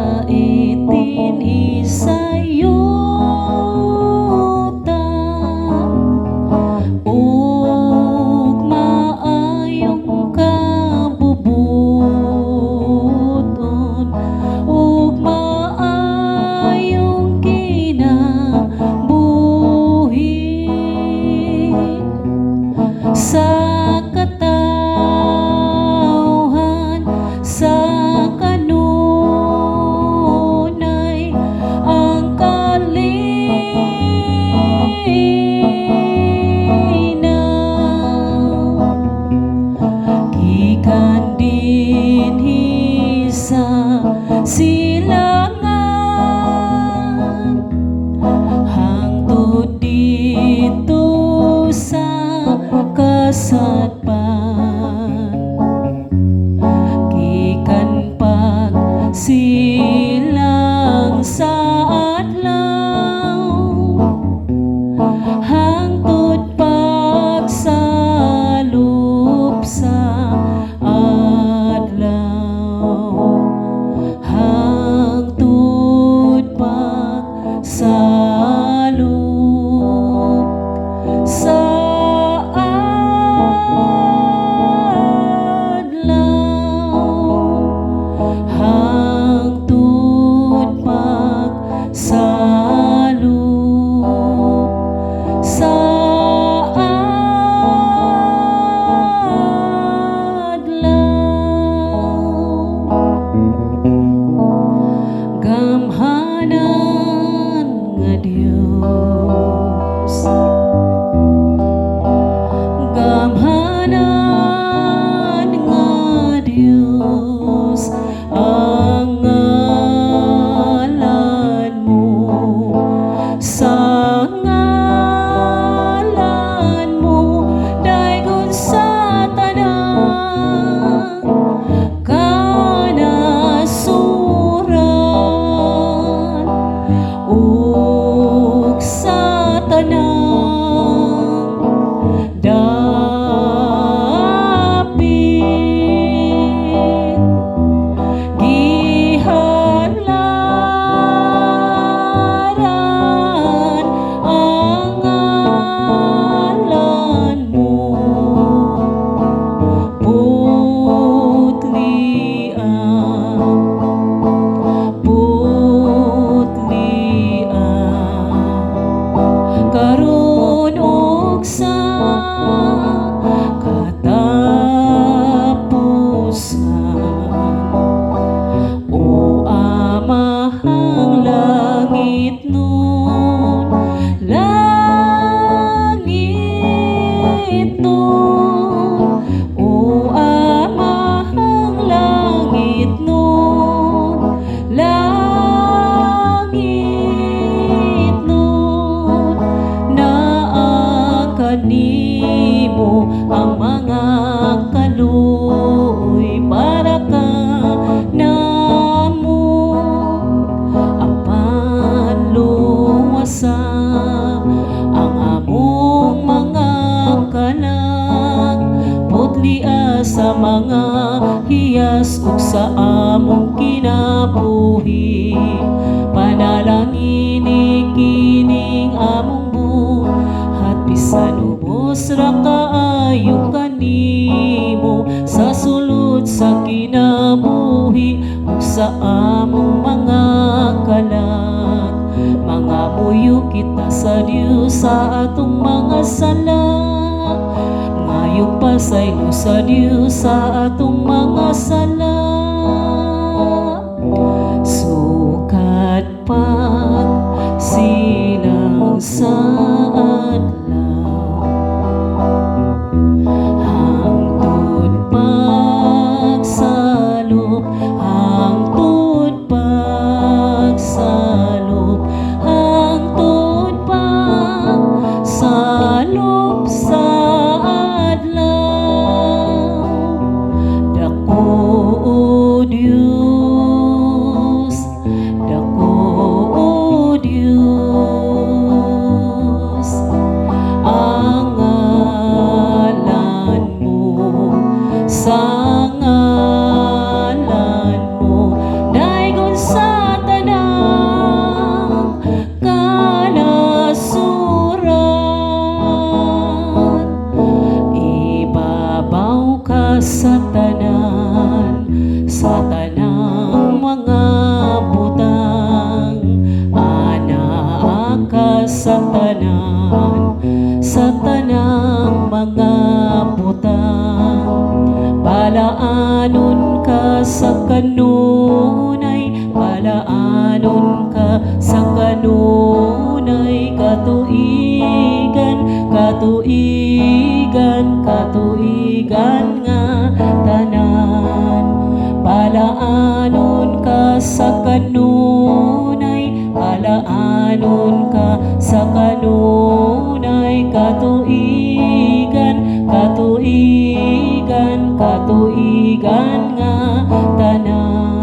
Pagdaitin hisayo ug maayong kabubuton ug maayong kinabuhi sa katawhan sa kanunay ang kalinaw gikan dinhi sa silangan hangtod dito sa kasadpan gikan pagsilang sa adlaw hangtod pagsalup sa adlaw hangtod pagsalup sa hangtod pagsalup sa adlaw gamhanan nga Dios gamhanan nga Dios ang ngalan mo sa ngalan mo daygon sa tanang kanasuran ug sa tanang dapit gihanlaran ang ngalan mo putlian karon ug sa katapusan o amahang langit nun o amahang langit nun naa kanimo ang mga kaluoy para ka namo apan luwasa ang among mga kalag putlia sa mga hiyas ug sa among kinabuhi panalangin kining among buhat bisan ubos ra kaayo kanimo sa sulod sa kinabuhi ug sa among mga kalag mga muyo kita sa Dios sa atong mga sala ngayo pasaylo sa Dios sa atong mga sala sukat pagsilang sa adlaw hangtod pagsalup hangtod pagsalup hangtod pagsalup sa adlaw dako o Dios sa ngalan mo, daygon sa tanang kanasuran. Ibabaw ka sa tanan, sa tanang mga butang, anaa ka sa tanan, sa tanang mga butang. Palaanon ka sa kanunay, palaanon ka sa kanunay, katuigan, katuigan, katuigan nga tanan. Palaanon ka sa kanunay, palaanon ka sa kanunay, katuigan, katuigan, katuigan nga tanan.